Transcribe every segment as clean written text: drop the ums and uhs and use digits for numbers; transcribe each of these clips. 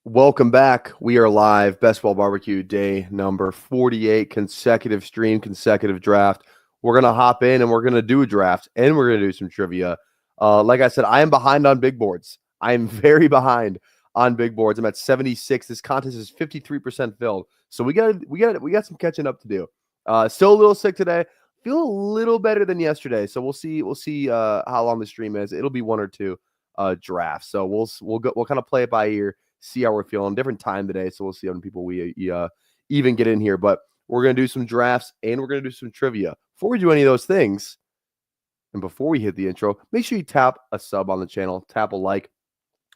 Welcome back. We are live. Best Ball Barbecue day number 48, consecutive stream, consecutive draft. We're going to hop in and we're going to do a draft and we're going to do some trivia. Like I said, I am behind on big boards. I am very behind on big boards. I'm at 76. This contest is 53% filled. So we got some catching up to do. Still a little sick today. Feel a little better than yesterday. So we'll see how long the stream is. It'll be one or two drafts. So we'll kind of play it by ear, see how we're feeling. Different time today, so we'll see how many people we even get in here. But we're going to do some drafts and we're going to do some trivia. Before we do any of those things, and before we hit the intro, make sure you tap a sub on the channel, tap a like.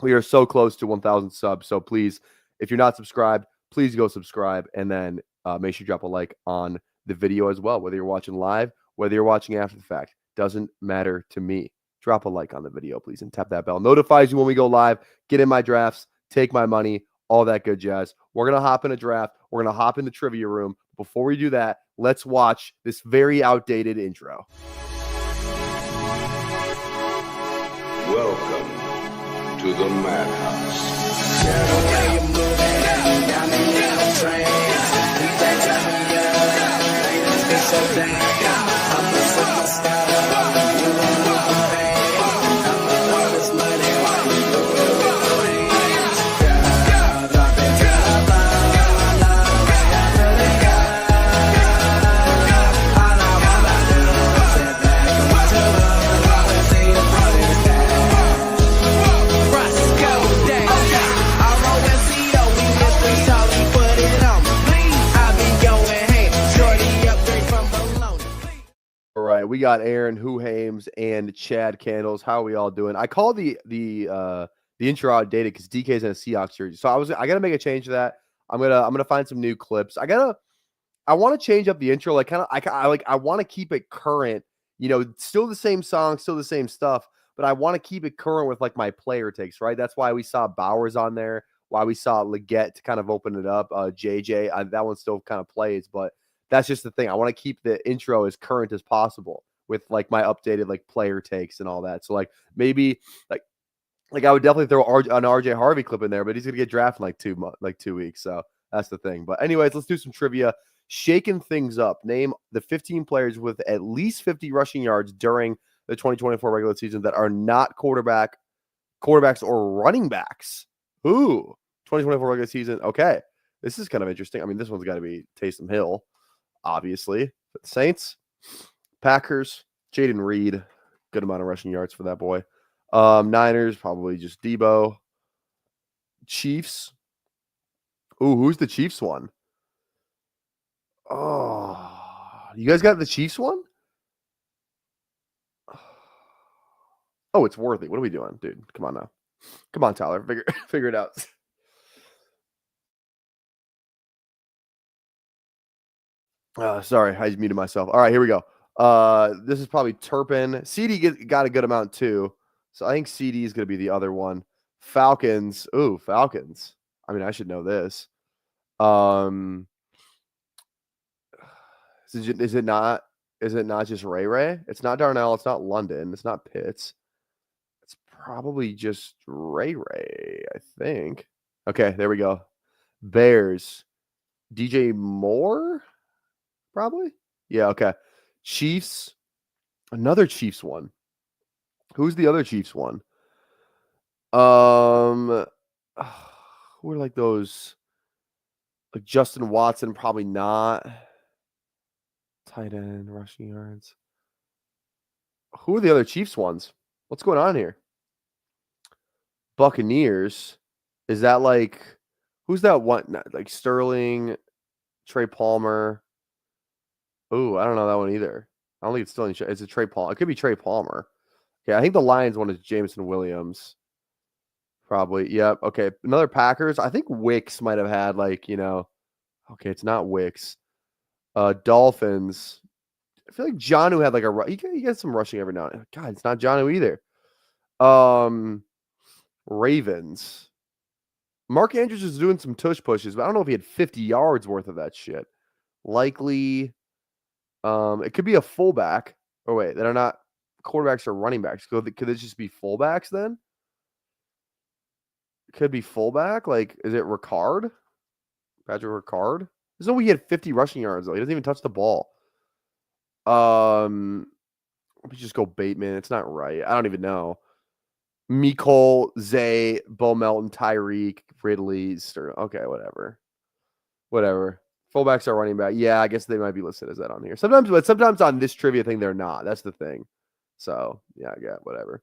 We are so close to 1,000 subs, so please, if you're not subscribed, please go subscribe, and then make sure you drop a like on the video as well, whether you're watching live, whether you're watching after the fact. Doesn't matter to me. Drop a like on the video, please, and tap that bell. Notifies you when we go live. Get in my drafts. Take my money, all that good jazz. We're going to hop in a draft. We're going to hop in the trivia room. Before we do that, let's watch this very outdated intro. Welcome to the Madhouse. We got Aaron Huhames and Chad Candles. How are we all doing? I call the intro outdated because DK's in a Seahawks jersey. So I gotta make a change to that. I'm gonna find some new clips. I want to change up the intro. I want to keep it current. You know, still the same song, still the same stuff, but I want to keep it current with like my player takes. Right. That's why we saw Bowers on there. Why we saw Leggett to kind of open it up. JJ, that one still kind of plays, but that's just the thing. I want to keep the intro as current as possible with like my updated like player takes and all that. So like maybe like I would definitely throw an RJ Harvey clip in there, but he's gonna get drafted in 2 weeks. So that's the thing. But anyways, let's do some trivia. Shaking things up. Name the 15 players with at least 50 rushing yards during the 2024 regular season that are not quarterbacks or running backs. Ooh, 2024 regular season. Okay, this is kind of interesting. I mean, this one's got to be Taysom Hill, obviously. But the Saints, Packers, Jaden Reed, good amount of rushing yards for that boy. Niners, probably just Debo. Chiefs. Ooh, who's the Chiefs one? Oh, you guys got the Chiefs one? Oh, it's Worthy. What are we doing, dude? Come on now. Come on, Tyler. Figure it out. Sorry, I muted myself. All right, here we go. This is probably Turpin. CD got a good amount too. So I think CD is going to be the other one. Falcons. Ooh, Falcons. I mean, I should know this. Is it not just Ray? It's not Darnell. It's not London. It's not Pitts. It's probably just Ray, I think. Okay, there we go. Bears. DJ Moore? Probably. Yeah, okay. Chiefs. Another Chiefs one. Who's the other Chiefs one? Who are like those? Like Justin Watson, probably not. Tight end, rushing yards. Who are the other Chiefs ones? What's going on here? Buccaneers. Is that like who's that one? Like Sterling, Trey Palmer. Ooh, I don't know that one either. I don't think it's still in. It's a Trey Palmer. It could be Trey Palmer. Okay, I think the Lions one is Jameson Williams. Probably. Yep. Okay. Another Packers. I think Wicks might have had like, okay, it's not Wicks. Dolphins. I feel like Jonnu had like he gets some rushing every now and then. God, it's not Jonnu either. Ravens. Mark Andrews is doing some tush pushes, but I don't know if he had 50 yards worth of that shit. Likely, it could be a fullback. Oh, wait, that are not quarterbacks or running backs. Could it just be fullbacks then? Could be fullback. Like, is it Ricard? Patrick Ricard? There's no way he had 50 rushing yards, though. He doesn't even touch the ball. Let me just go Bateman. It's not right. I don't even know. Mecole, Zay, Bo Melton, Tyreek, Ridley, Sterling. Okay, whatever. Whatever. Fullbacks are running back. Yeah, I guess they might be listed as that on here. Sometimes, but sometimes on this trivia thing, they're not. That's the thing. So, yeah, I get whatever.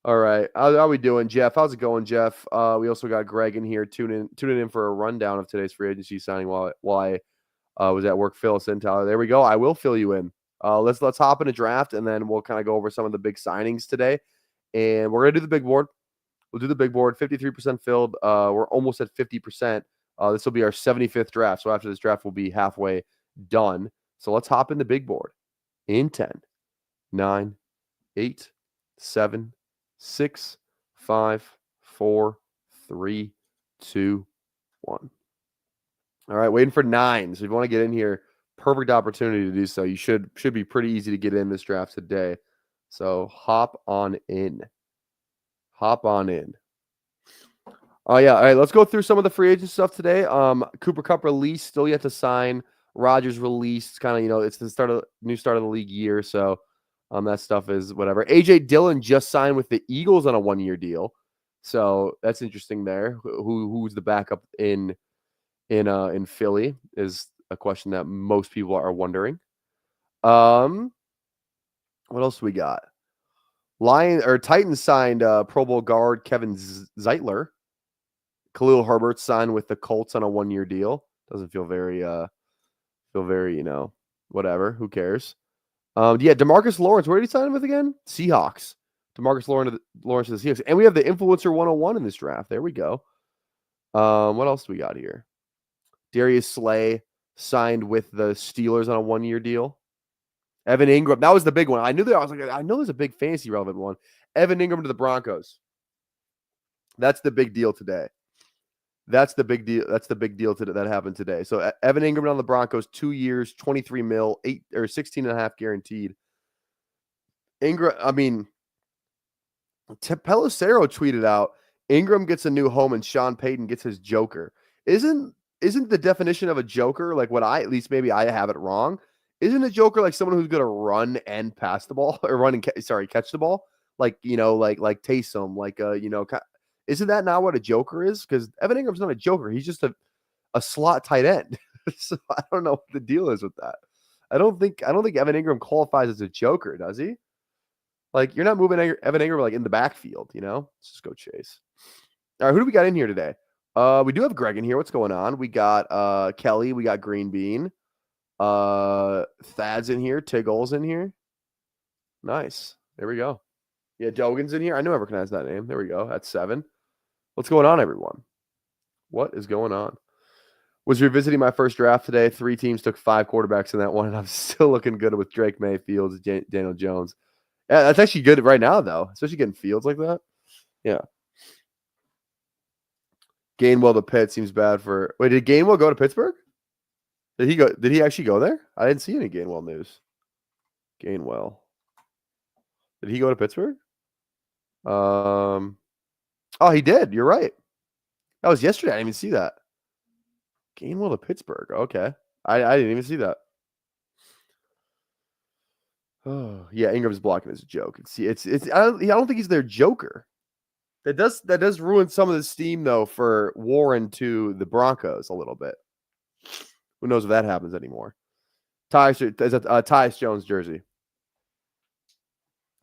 All right. How are we doing, Jeff? How's it going, Jeff? We also got Greg in here tuning in for a rundown of today's free agency signing while I was at work. Fill us in, Tyler. There we go. I will fill you in. Let's hop in a draft, and then we'll kind of go over some of the big signings today. And we're gonna do the big board. We'll do the big board. 53% filled. We're almost at 50%. This will be our 75th draft. So after this draft, we'll be halfway done. So let's hop in the big board. In 10, 9, 8, 7, 6, 5, 4, 3, 2, 1. All right, waiting for 9. So if you want to get in here, perfect opportunity to do so. You should be pretty easy to get in this draft today. So hop on in. Hop on in. Oh, yeah. All right, let's go through some of the free agent stuff today. Cooper Kupp release, still yet to sign. Rodgers released, kind of, it's the new start of the league year. So that stuff is whatever. A.J. Dillon just signed with the Eagles on a 1-year deal. So that's interesting there. Who's the backup in Philly is a question that most people are wondering. What else we got? Titans signed Pro Bowl guard Kevin Zeitler. Khalil Herbert signed with the Colts on a 1-year deal. Doesn't feel very whatever. Who cares? Yeah, DeMarcus Lawrence. Where did he sign with again? Seahawks. DeMarcus Lawrence to the Seahawks. And we have the Influencer 101 in this draft. There we go. What else do we got here? Darius Slay signed with the Steelers on a 1-year deal. Evan Ingram. That was the big one. I know there's a big fantasy relevant one. Evan Ingram to the Broncos. That's the big deal today. That's the big deal. That's the big deal that happened today. So Evan Ingram on the Broncos, 2 years, 23 mil, 16.5 guaranteed. Ingram, Pelissero tweeted out, Ingram gets a new home and Sean Payton gets his Joker. Isn't the definition of a Joker, like what maybe I have it wrong? Isn't a Joker like someone who's going to run and pass the ball or catch the ball? Like, like Taysom, isn't that not what a Joker is? Because Evan Ingram's not a Joker. He's just a slot tight end. So I don't know what the deal is with that. I don't think Evan Ingram qualifies as a Joker, does he? Like, you're not moving Evan Ingram like in the backfield, Let's just go chase. All right, who do we got in here today? We do have Greg in here. What's going on? We got Kelly. We got Green Bean. Thad's in here. Tiggle's in here. Nice. There we go. Yeah, Dogan's in here. I know I recognize that name. There we go. That's 7. What's going on, everyone? What is going on? Was revisiting my first draft today. 3 teams took 5 quarterbacks in that one, and I'm still looking good with Drake May, Fields, Daniel Jones. Yeah, that's actually good right now, though, especially getting Fields like that. Yeah. Gainwell to Pitt seems bad for. Wait, did Gainwell go to Pittsburgh? Did he go? Did he actually go there? I didn't see any Gainwell news. Gainwell. Did he go to Pittsburgh? Oh, he did. You're right. That was yesterday. I didn't even see that. Gainwell to Pittsburgh. Okay. I didn't even see that. Oh, yeah, Ingram's blocking is a joke. I don't think he's their Joker. That does ruin some of the steam though for Warren to the Broncos a little bit. Who knows if that happens anymore? Tyus Jones jersey.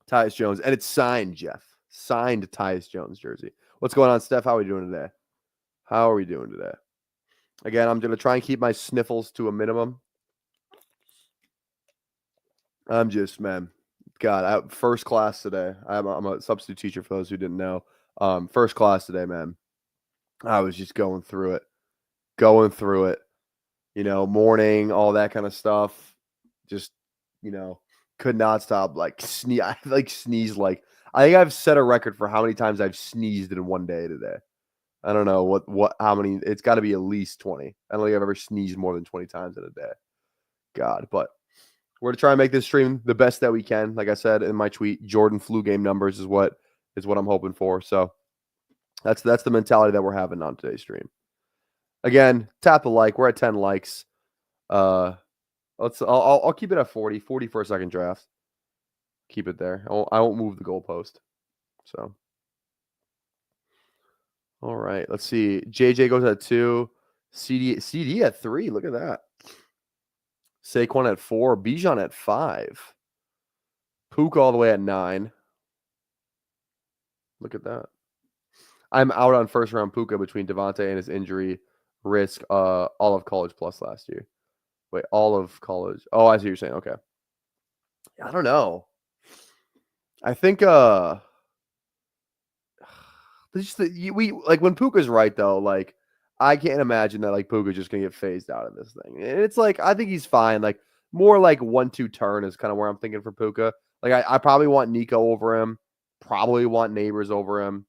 Tyus Jones, and it's signed, Jeff. Signed Tyus Jones jersey. What's going on, Steph? How are we doing today? How are we doing today? Again, I'm going to try and keep my sniffles to a minimum. I'm just, man, God, first class today. I'm a substitute teacher for those who didn't know. First class today, man. I was just going through it. Morning, all that kind of stuff. Just, could not stop. Like sneeze. I sneezed. I think I've set a record for how many times I've sneezed in one day today. I don't know how many. It's got to be at least 20. I don't think I've ever sneezed more than 20 times in a day. God, but we're to try and make this stream the best that we can. Like I said in my tweet, Jordan flu game numbers is what I'm hoping for. So That's the mentality that we're having on today's stream. Again, tap a like. We're at 10 likes. I'll keep it at 40 for a second draft. Keep it there. I won't move the goalpost. So, all right. Let's see. JJ goes at 2. CD at 3. Look at that. Saquon at 4. Bijan at 5. Puka all the way at 9. Look at that. I'm out on first round Puka between Devontae and his injury risk. All of college plus last year. Wait, all of college. Oh, I see what you're saying. Okay. I don't know. I think we like when Puka's right though, like I can't imagine that like Puka's just gonna get phased out of this thing. And it's like I think he's fine. Like more like 1-2 turn is kind of where I'm thinking for Puka. Like I probably want Nico over him, probably want Neighbors over him.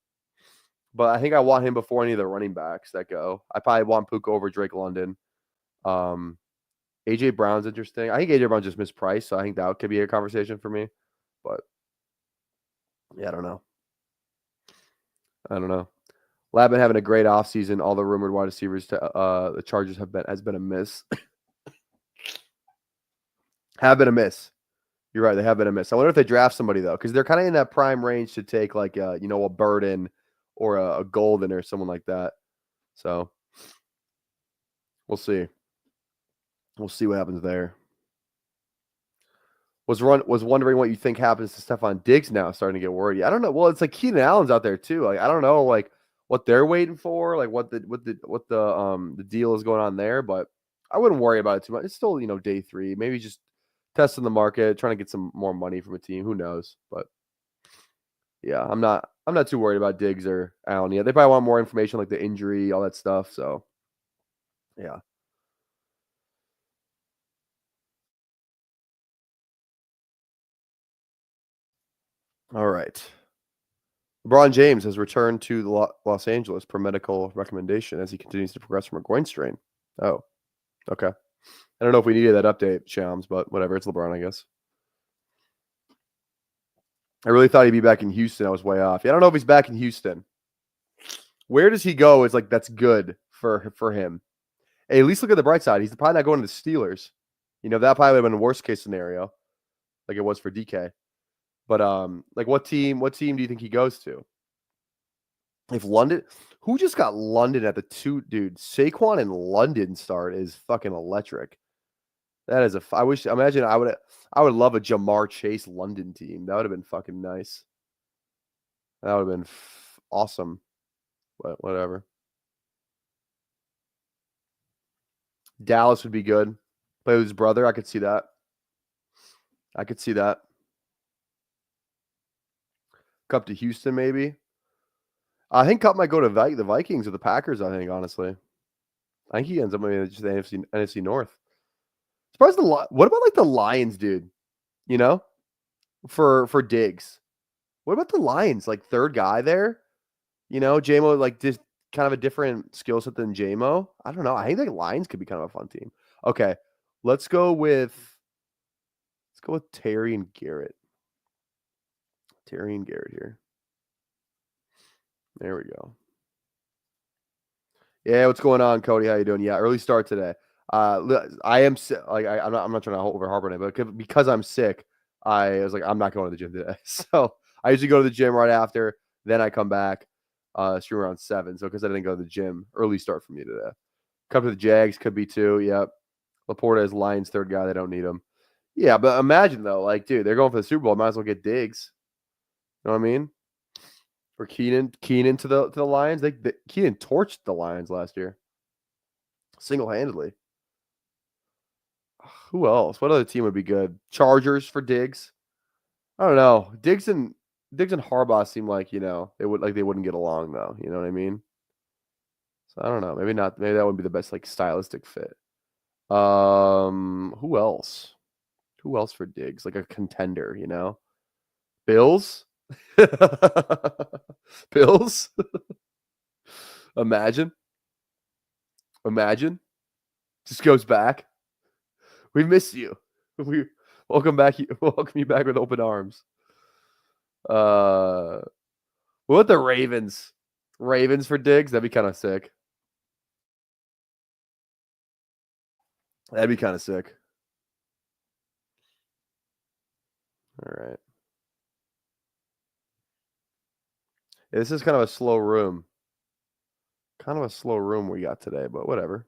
But I think I want him before any of the running backs that go. I probably want Puka over Drake London. AJ Brown's interesting. I think AJ Brown just mispriced, so I think that could be a conversation for me. But yeah, I don't know. Lab been having a great offseason. All the rumored wide receivers to the Chargers has been a miss. Have been a miss. You're right, they have been a miss. I wonder if they draft somebody though, because they're kind of in that prime range to take like a Burden or a Golden or someone like that. So we'll see. We'll see what happens there. Was wondering what you think happens to Stephon Diggs now. Starting to get worried. I don't know. Well, it's like Keenan Allen's out there too. Like I don't know, like what they're waiting for, like what the deal is going on there. But I wouldn't worry about it too much. It's still day 3. Maybe just testing the market, trying to get some more money from a team. Who knows? But yeah, I'm not too worried about Diggs or Allen yet. They probably want more information, like the injury, all that stuff. So yeah. All right. LeBron James has returned to the Los Angeles per medical recommendation as he continues to progress from a groin strain. Oh, okay. I don't know if we needed that update, Shams, but whatever. It's LeBron, I guess. I really thought he'd be back in Houston. I was way off. Yeah, I don't know if he's back in Houston. Where does he go? It's like that's good for him. Hey, at least look at the bright side. He's probably not going to the Steelers. That probably would have been a worst case scenario, like it was for DK. But like what team do you think he goes to? If London, who just got London at the 2, dude? Saquon and London start is fucking electric. That is imagine I would love a Jamar Chase London team. That would have been fucking nice. That would have been awesome. But whatever. Dallas would be good. Play with his brother. I could see that. Cup to Houston, maybe. I think Cup might go to the Vikings or the Packers, I think, honestly. I think he ends up maybe just the NFC North. Surprised what about like the Lions, dude? For Diggs. What about the Lions? Like third guy there? JMO like just kind of a different skill set than JMO. I don't know. I think the Lions could be kind of a fun team. Okay. Let's go with Terry and Garrett. Terry and Garrett here. There we go. Yeah, what's going on, Cody? How you doing? Yeah, early start today. I am sick. Like I'm not trying to over harbor it, but because I'm sick, I was like, I'm not going to the gym today. So I usually go to the gym right after, then I come back, stream around 7. So because I didn't go to the gym, early start for me today. Come to the Jags could be 2. Yep. Laporta is Lions third guy. They don't need him. Yeah, but imagine though, like, dude, they're going for the Super Bowl. Might as well get Diggs. You know what I mean? Or Keenan to the Lions. Keenan torched the Lions last year, single-handedly. Who else? What other team would be good? Chargers for Diggs. I don't know. Diggs and Harbaugh seem like they wouldn't get along though. You know what I mean? So I don't know. Maybe not. Maybe that would be the best like stylistic fit. Who else? Who else for Diggs? Like a contender, Bills. Bills. Imagine. Just goes back. We miss you. We welcome you back with open arms. What about the Ravens? Ravens for Diggs. That'd be kind of sick. That'd be kind of sick. All right. Yeah, this is kind of a slow room. Kind of a slow room we got today, but whatever.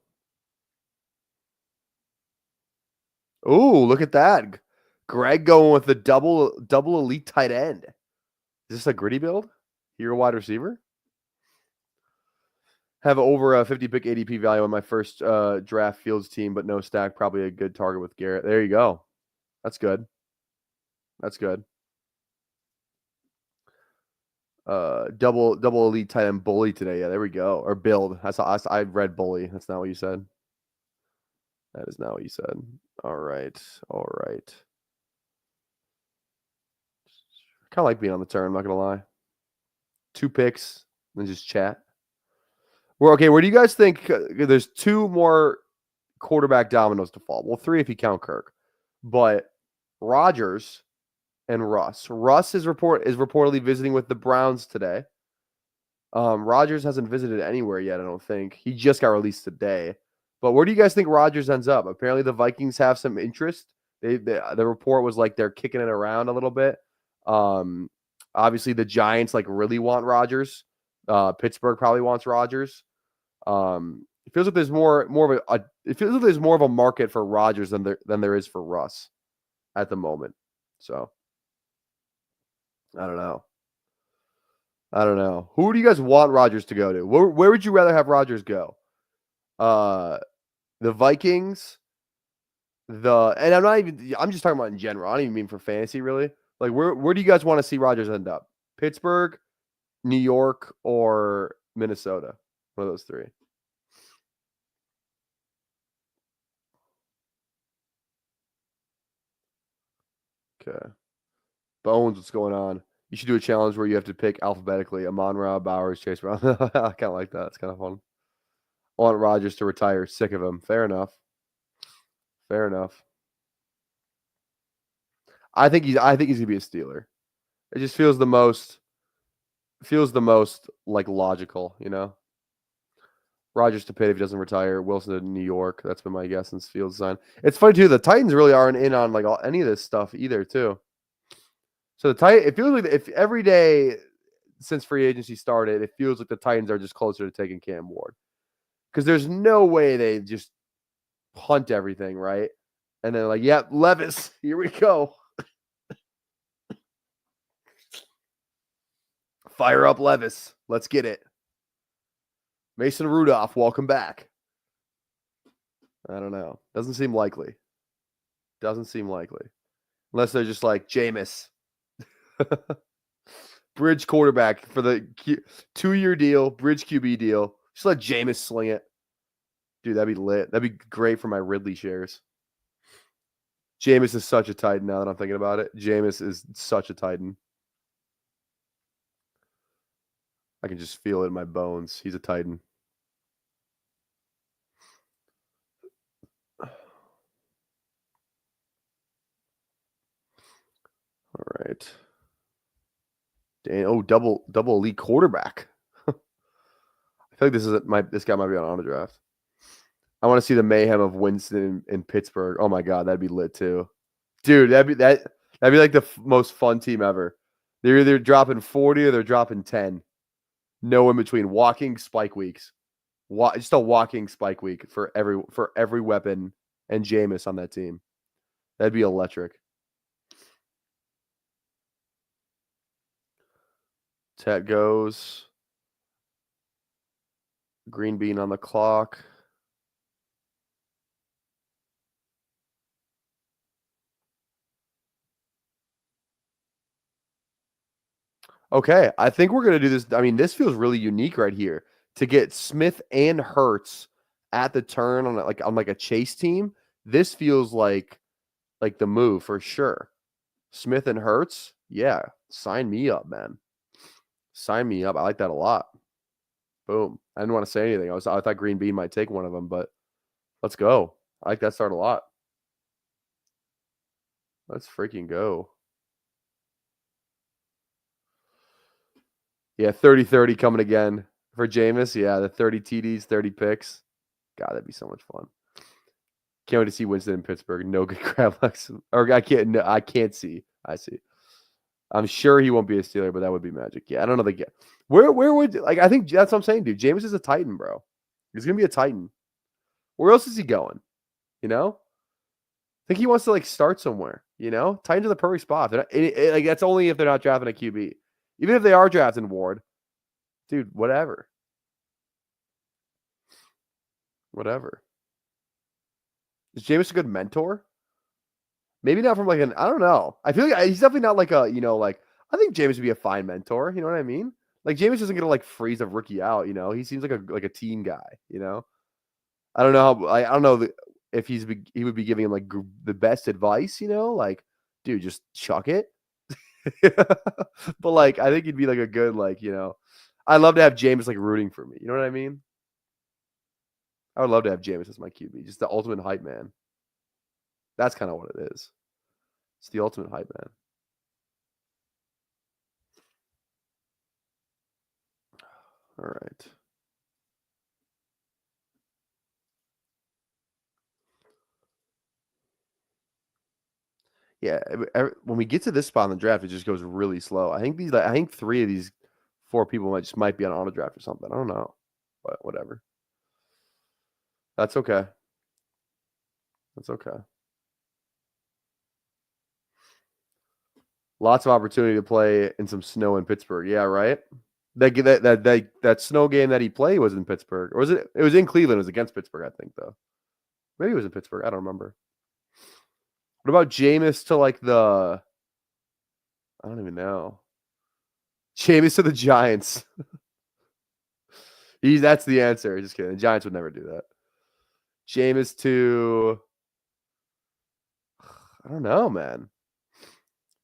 Ooh, look at that. Greg going with the double elite tight end. Is this a gritty build? You're a wide receiver? Have over a 50 pick ADP value on my first draft Fields team, but no stack. Probably a good target with Garrett. There you go. That's good. That's good. Double elite tight end bully today. Yeah, there we go. Or build. I read bully. That's not what you said. That is not what you said. All right. All right. Kind of like being on the turn, I'm not gonna lie. 2 picks, then just chat. Where do you guys think there's 2 more quarterback dominoes to fall? Well, 3 if you count Kirk. But Rodgers and Russ. Russ is reportedly visiting with the Browns today. Rodgers hasn't visited anywhere yet, I don't think. He just got released today. But where do you guys think Rodgers ends up? Apparently the Vikings have some interest. The report was like they're kicking it around a little bit. Obviously the Giants like really want Rodgers. Pittsburgh probably wants Rodgers. It feels like there's more of a market for Rodgers than there is for Russ at the moment. So I don't know. Who do you guys want Rodgers to go to? Where would you rather have Rodgers go? The Vikings. And I'm just talking about in general. I don't even mean for fantasy really. Like where do you guys want to see Rodgers end up? Pittsburgh, New York, or Minnesota? One of those 3. Okay. Bones, what's going on? You should do a challenge where you have to pick alphabetically. Amon-Ra, Bowers, Chase Brown. I kind of like that. It's kind of fun. I want Rodgers to retire. Sick of him. Fair enough. I think he's gonna be a Steeler. It just feels the most like logical, you know. Rodgers to Pitt if he doesn't retire. Wilson to New York. That's been my guess since Fields signed. It's funny too. The Titans really aren't in on like any of this stuff either, too. So it feels like if every day since free agency started, it feels like the Titans are just closer to taking Cam Ward. Because there's no way they just punt everything, right? And then like, yep, Levis, here we go. Fire up Levis. Let's get it. Mason Rudolph, welcome back. I don't know. Doesn't seem likely. Unless they're just like, Jameis. Bridge quarterback for the 2-year deal, bridge QB deal. Just let Jameis sling it. Dude, that'd be lit. That'd be great for my Ridley shares. Jameis is such a Titan now that I'm thinking about it. Jameis is such a Titan. I can just feel it in my bones. He's a Titan. All right. Double elite quarterback. I feel like this guy might be on auto draft. I want to see the mayhem of Winston in Pittsburgh. Oh my god, that'd be lit too, dude. That'd be like the most fun team ever. They're either dropping 40 or they're dropping 10. No in between. Walking spike weeks. Just a walking spike week for every weapon and Jameis on that team. That'd be electric. Tet goes. Green bean on the clock. Okay, I think we're gonna do this. I mean, this feels really unique right here to get Smith and Hurts at the turn on a chase team. This feels like the move for sure. Smith and Hurts, yeah, sign me up, man. Sign me up. I like that a lot. Boom. I didn't want to say anything. I thought Green Bean might take one of them, but let's go. I like that start a lot. Let's freaking go. Yeah, 30-30 coming again. For Jameis, yeah, the 30 TDs, 30 picks. God, that'd be so much fun. Can't wait to see Winston in Pittsburgh. No good crab legs. Or I can't. No, I can't see. I see. I'm sure he won't be a Steeler, but that would be magic. Yeah, I don't know the get. Where would like I think that's what I'm saying, dude. Jameis is a Titan, bro. He's gonna be a Titan. Where else is he going? You know, I think he wants to like start somewhere. You know, Titans are the perfect spot. Like that's only if they're not drafting a QB. Even if they are drafting Ward, dude, whatever. Whatever. Is Jameis a good mentor? Maybe not from like an, I don't know. I feel like he's definitely not like a, like, I think Jameis would be a fine mentor. You know what I mean? Like Jameis isn't gonna like freeze a rookie out. He seems like a team guy. I don't know how, I don't know if he would be giving him like the best advice. Like, dude, just chuck it. But like, I think he'd be like a good I'd love to have Jameis like rooting for me. You know what I mean? I would love to have Jameis as my QB, just the ultimate hype man. That's kind of what it is. It's the ultimate hype man. All right. Yeah, when we get to this spot in the draft, it just goes really slow. I think 3 of these 4 people might be on auto draft or something. I don't know, but whatever. That's okay. That's okay. Lots of opportunity to play in some snow in Pittsburgh. Yeah, right. That snow game that he played was in Pittsburgh, or was it? It was in Cleveland. It was against Pittsburgh, I think, though. Maybe it was in Pittsburgh. I don't remember. What about Jameis to like the? I don't even know. Jameis to the Giants. That's the answer. Just kidding. The Giants would never do that. Jameis to. I don't know, man.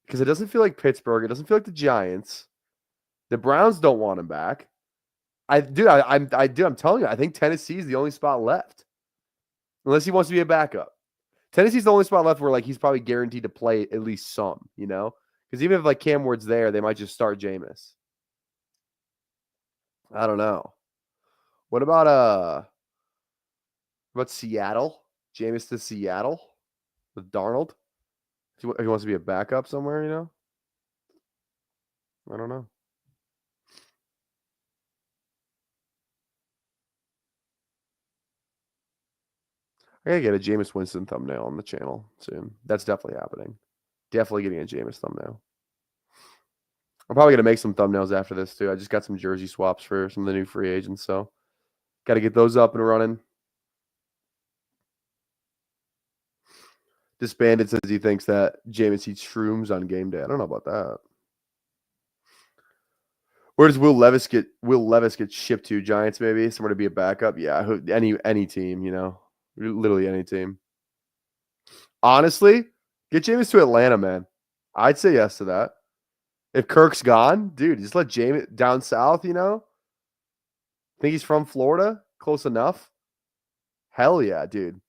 Because it doesn't feel like Pittsburgh. It doesn't feel like the Giants. The Browns don't want him back. I'm telling you, I think Tennessee is the only spot left. Unless he wants to be a backup. Tennessee's the only spot left where like he's probably guaranteed to play at least some, Because even if like Cam Ward's there, they might just start Jameis. I don't know. What about Seattle? Jameis to Seattle with Darnold? If he wants to be a backup somewhere, I don't know. I gotta get a Jameis Winston thumbnail on the channel soon. That's definitely happening. Definitely getting a Jameis thumbnail. I'm probably gonna make some thumbnails after this too. I just got some jersey swaps for some of the new free agents, so got to get those up and running. Disbanded says he thinks that Jameis eats shrooms on game day. I don't know about that. Where does Will Levis get shipped to? Giants, maybe somewhere to be a backup. Yeah, any team, literally any team. Honestly, get Jameis to Atlanta, man. I'd say yes to that. If Kirk's gone, dude, just let Jameis down south. Think he's from Florida, close enough. Hell yeah, dude.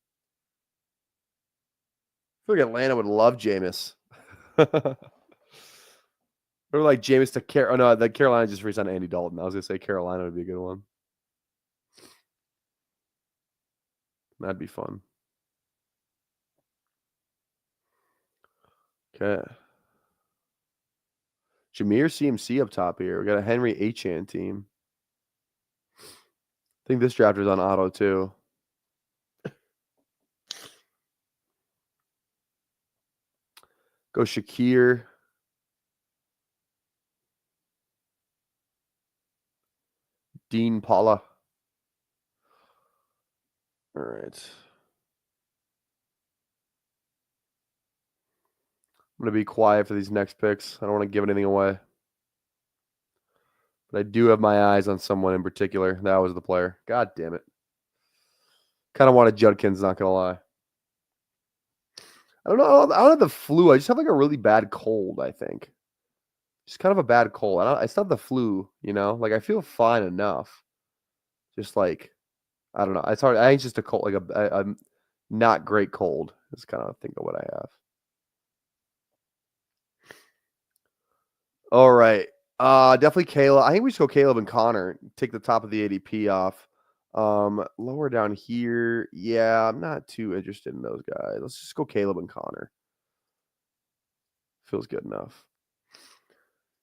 I feel like Atlanta would love Jameis. Or like Jameis to Carolina. Oh, no, the Carolina just re-signed Andy Dalton. I was gonna say Carolina would be a good one. That'd be fun. Okay. Jameer CMC up top here. We got a Henry Achan team. I think this draft is on auto too. Go Shakir. Dean Paula. All right. I'm going to be quiet for these next picks. I don't want to give anything away. But I do have my eyes on someone in particular. That was the player. God damn it. Kind of wanted Judkins, not going to lie. I don't know. I don't have the flu. I just have like a really bad cold, I think. Just kind of a bad cold. It's not the flu, Like I feel fine enough. Just like, I don't know. It's hard. I think it's just a cold, like a not great cold. Is kind of think of what I have. All right. Definitely Caleb. I think we should go Caleb and Connor. Take the top of the ADP off. Lower down here, yeah, I'm not too interested in those guys. Let's just go Caleb and Connor. Feels good enough.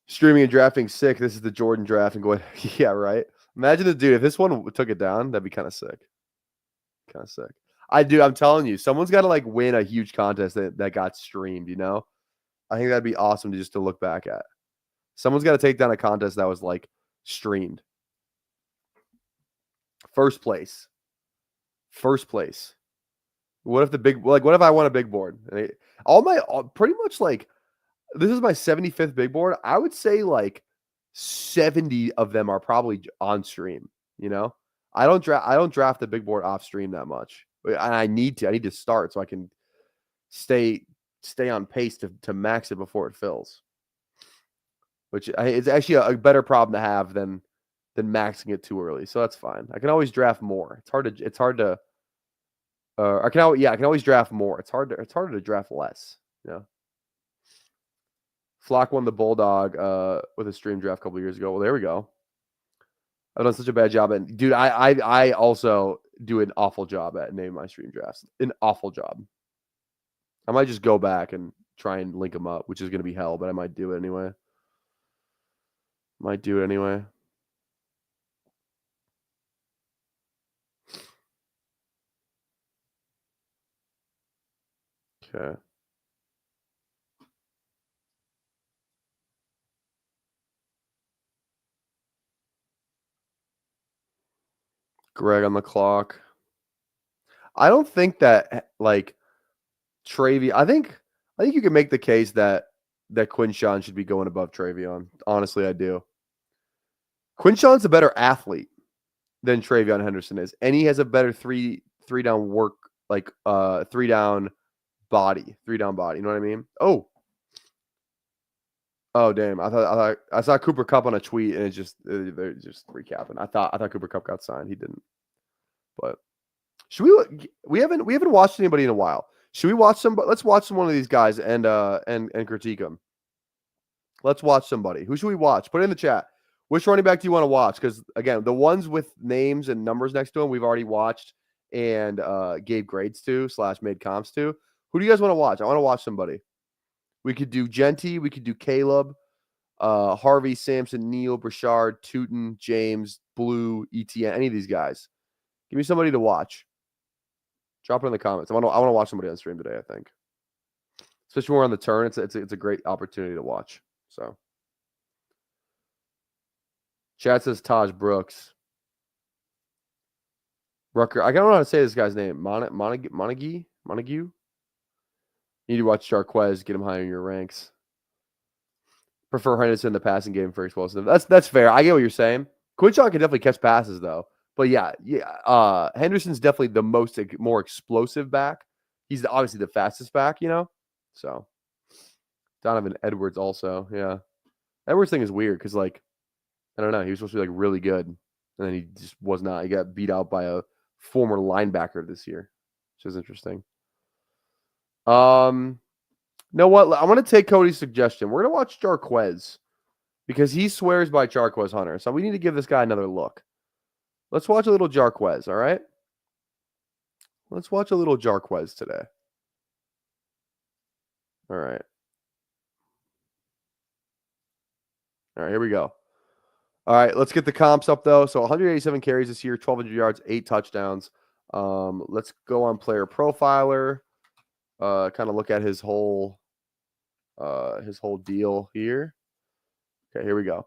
Streaming and drafting sick. This is the Jordan draft and going, yeah, right. Imagine the dude if this one took it down, that'd be kind of sick. Kind of sick. I'm telling you, someone's got to like win a huge contest that got streamed. You know, I think that'd be awesome to look back at. Someone's got to take down a contest that was like streamed. First place. What if I won a big board? Pretty much like this is my 75th big board. I would say like 70 of them are probably on stream. You know, I don't draft the big board off stream that much. I need to start so I can stay on pace to max it before it fills. Which is actually a better problem to have than maxing it too early. So that's fine. I can always draft more. It's hard to. I can always draft more. It's harder to draft less. Yeah. Flock won the Bulldog with a stream draft a couple years ago. Well, there we go. I've done such a bad job, and dude, I also do an awful job at naming my stream drafts. An awful job. I might just go back and try and link them up, which is going to be hell, but I might do it anyway. Okay. Greg on the clock. I don't think that like Travion. I think you can make the case that Quinshon should be going above Travion. Honestly, I do. Quinshon's a better athlete than Travion Henderson is, and he has a better three down work, like three down body. You know what I mean? Oh damn! I saw Cooper Kupp on a tweet, and they're just recapping. I thought Cooper Kupp got signed. He didn't. But should we haven't watched anybody in a while. Should we watch some? Let's watch one of these guys and critique them. Let's watch somebody. Who should we watch? Put it in the chat. Which running back do you want to watch? Because again, the ones with names and numbers next to them, we've already watched and gave grades to / made comps to. Who do you guys want to watch? I want to watch somebody. We could do Genty. We could do Caleb, Harvey, Sampson, Neal, Brashard, Tootin, James, Blue, ETN. Any of these guys. Give me somebody to watch. Drop it in the comments. I want to watch somebody on stream today. I think, especially when we're on the turn, it's a great opportunity to watch. So, chat says Taj Brooks, Rucker. I don't know how to say this guy's name. Montague. You need to watch Jarquez. Get him higher in your ranks. Prefer Henderson in the passing game for explosive. That's fair. I get what you're saying. Quinshon can definitely catch passes though. But yeah. Henderson's definitely the more explosive back. He's obviously the fastest back, you know. So Donovan Edwards also, yeah. Edwards thing is weird because like I don't know, he was supposed to be like really good, and then he just was not. He got beat out by a former linebacker this year, which is interesting. You know what? I'm gonna take Cody's suggestion. We're gonna watch Jarquez because he swears by Jarquez Hunter. So we need to give this guy another look. Let's watch a little Jarquez, all right? Let's watch a little Jarquez today. All right. All right, here we go. All right, let's get the comps up, though. So 187 carries this year, 1,200 yards, 8 touchdowns. Let's go on Player Profiler, kind of look at his whole deal here. Okay, here we go.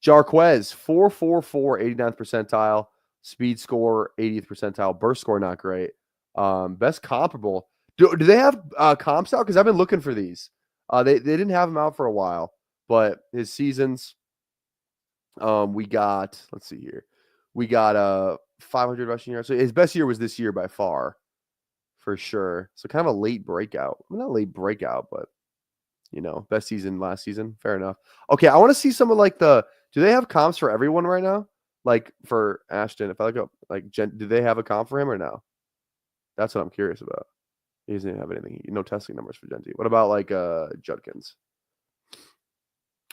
Jarquez, 4.44, 89th percentile. Speed score, 80th percentile. Burst score, not great. Best comparable. Do they have comps out? Because I've been looking for these. They didn't have them out for a while. But his seasons, we got, let's see here. We got 500 rushing yards. So his best year was this year by far, for sure. So kind of a late breakout. Well, not a late breakout, but, you know, best season last season. Fair enough. Okay, I want to see some of like do they have comps for everyone right now? Like for Ashton, if I look up, like, do they have a comp for him or no? That's what I'm curious about. He doesn't have anything. No testing numbers for Genty. What about like Judkins?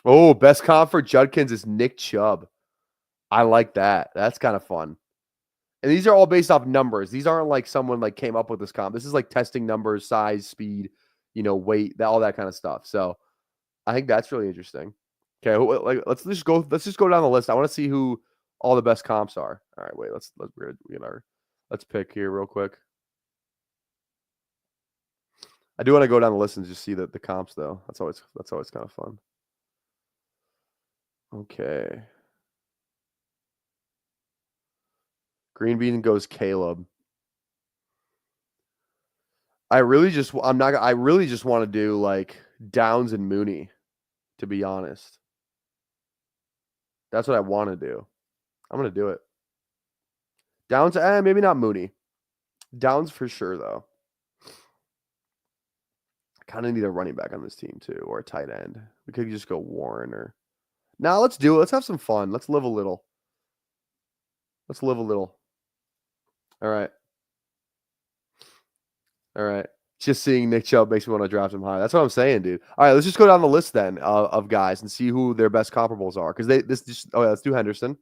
Oh, best comp for Judkins is Nick Chubb. I like that. That's kind of fun. And these are all based off numbers. These aren't like someone like came up with this comp. This is like testing numbers, size, speed, weight, all that kind of stuff. So I think that's really interesting. Okay, like let's just go down the list. I want to see who all the best comps are. All right, wait, let's pick here real quick. I do want to go down the list and just see the comps though. That's always kind of fun. Okay. Green Bean goes Caleb. I really just want to do like Downs and Mooney, to be honest. That's what I want to do. I'm going to do it. Downs, maybe not Mooney. Downs for sure, though. I kind of need a running back on this team, too, or a tight end. We could just go Warren or... Now, let's do it. Let's have some fun. Let's live a little. All right. Just seeing Nick Chubb makes me want to draft him high. That's what I'm saying, dude. All right, let's just go down the list then of guys and see who their best comparables are. Because let's do Henderson.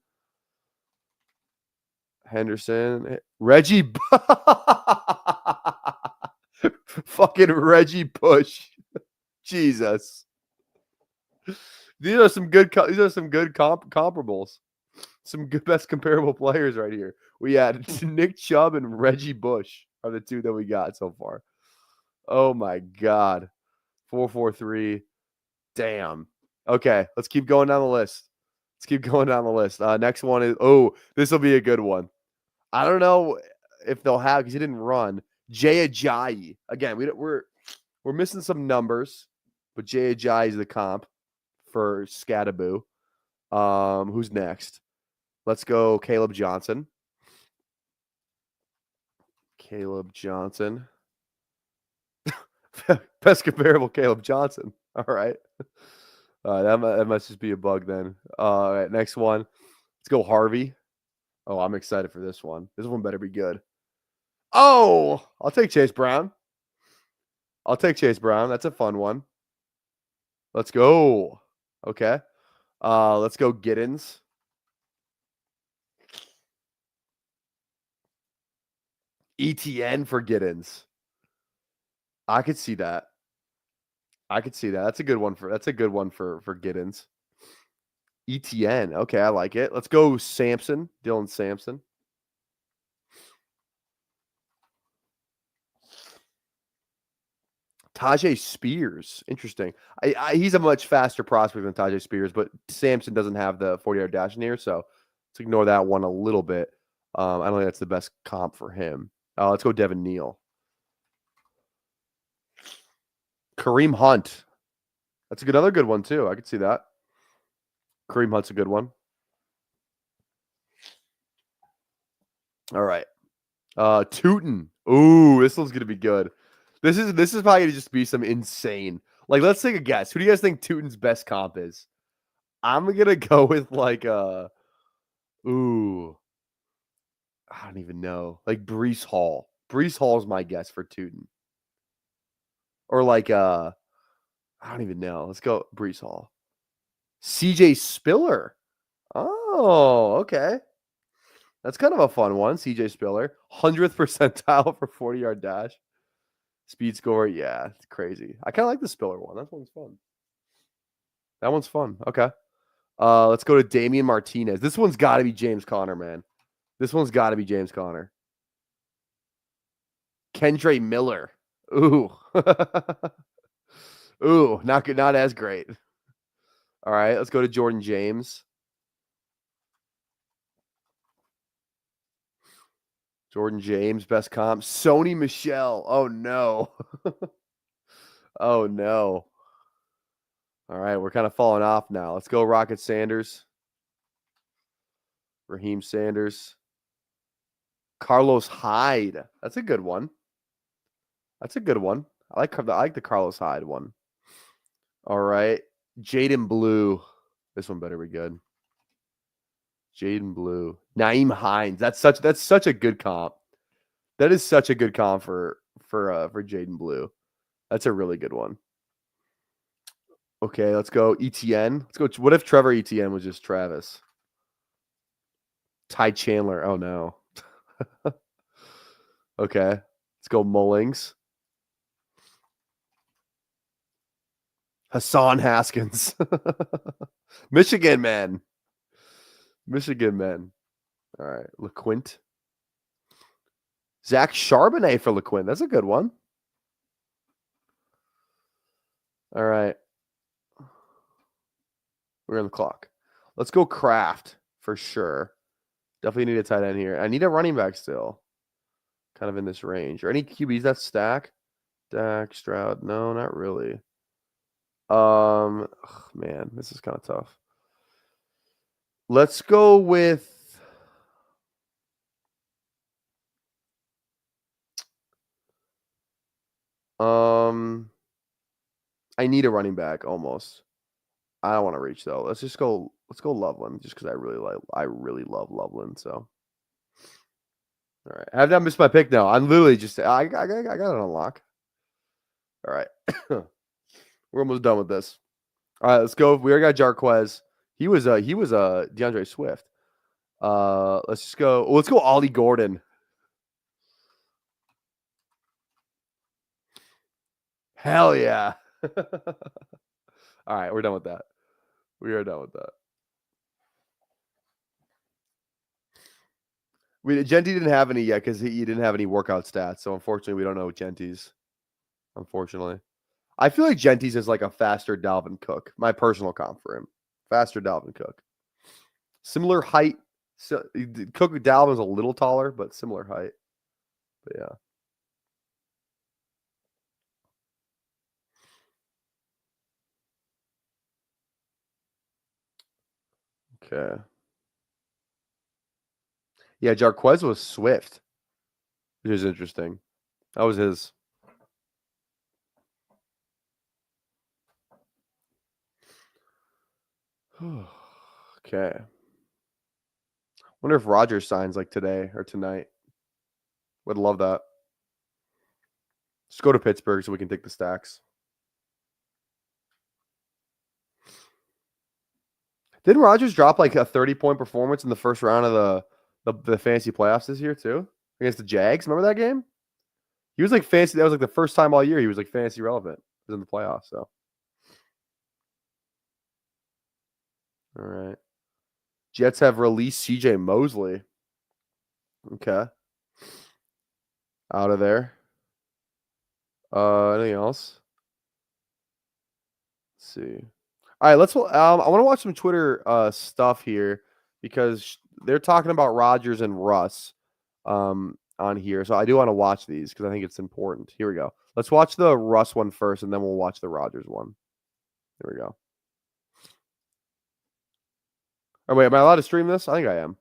Reggie, fucking Reggie Bush. Jesus, these are some good comparables. Some good best comparable players right here. We had Nick Chubb and Reggie Bush are the two that we got so far. Oh my God. 4-4-3. Damn. Okay, let's keep going down the list. Next one is this will be a good one. I don't know if they'll have because he didn't run. Jay Ajayi. Again, we're missing some numbers, but Jay Ajayi is the comp for Scattaboo. Who's next? Let's go Caleb Johnson. Best comparable Caleb Johnson. All right. That must just be a bug then. All right, next one. Let's go Harvey. Oh, I'm excited for this one. This one better be good. Oh, I'll take Chase Brown. That's a fun one. Let's go. Okay. Let's go Giddens. ETN for Giddens. I could see that. That's a good one for Giddens. ETN. Okay, I like it. Let's go Sampson. Dylan Sampson. Tajay Spears. Interesting. He's a much faster prospect than Tajay Spears, but Sampson doesn't have the 40-yard dash in here, so let's ignore that one a little bit. I don't think that's the best comp for him. Let's go Devin Neal. Kareem Hunt. That's another good one, too. I could see that. Kareem Hunt's a good one. All right. Tootin. Ooh, this one's going to be good. This is probably going to just be some insane. Like, let's take a guess. Who do you guys think Tootin's best comp is? I'm going to go with like I don't even know. Like Breece Hall. Breece Hall is my guess for Tootin. Or like I don't even know. Let's go Breece Hall. CJ Spiller. Oh, okay. That's kind of a fun one. CJ Spiller. 100th percentile for 40-yard dash. Speed score. Yeah, it's crazy. I kind of like the Spiller one. That one's fun. Okay. Let's go to Damian Martinez. This one's got to be James Conner, man. Kendre Miller. Ooh. Ooh, not good, not as great. All right, let's go to Jordan James. Best comp. Sony Michel. Oh, no. Oh, no. All right, we're kind of falling off now. Let's go Rocket Sanders. Raheem Sanders. Carlos Hyde. That's a good one. I like the Carlos Hyde one. All right. Jaden Blue. This one better be good. Jaden Blue. Naeem Hines. That's such a good comp. That is such a good comp for Jaden Blue. That's a really good one. Okay, let's go ETN. Let's go. What if Trevor ETN was just Travis? Ty Chandler. Oh no. Okay, let's go Mullings. Hassan Haskins. Michigan man. Michigan man. All right, LeQuint. Zach Charbonnet for LeQuint. That's a good one. All right. We're on the clock. Let's go Kraft for sure. Definitely need a tight end here. I need a running back still. Kind of in this range. Or any QBs that stack? Dak, Stroud. No, not really. Man, this is kind of tough. Let's go with I need a running back almost. I don't want to reach though. Let's go Loveland just because I really love Loveland. So all right. I have not missed my pick now. I'm literally just I got it on lock. All right. We're almost done with this. All right, let's go. We already got Jarquez. He was DeAndre Swift. Let's go Ollie Gordon. Hell yeah. All right, we're done with that. We are done with that. Genty didn't have any yet because he didn't have any workout stats. So unfortunately, we don't know Genty's. Unfortunately, I feel like Genty's is like a faster Dalvin Cook. My personal comp for him, faster Dalvin Cook. Similar height. So Cook Dalvin's a little taller, but similar height. But yeah. Okay. Yeah, Jarquez was Swift, which is interesting. That was his. Okay. Wonder if Rodgers signs like today or tonight. Would love that. Just go to Pittsburgh so we can take the stacks. Didn't Rodgers drop like a 30-point performance in the first round of the fantasy playoffs this year too? Against the Jags? Remember that game? He was like fantasy. That was like the first time all year he was like fantasy relevant. He was in the playoffs, so. All right. Jets have released CJ Mosley. Okay. Out of there. Anything else? Let's see. All right, let's. I want to watch some Twitter stuff here because they're talking about Rodgers and Russ on here. So I do want to watch these because I think it's important. Here we go. Let's watch the Russ one first, and then we'll watch the Rodgers one. There we go. Oh wait, am I allowed to stream this? I think I am.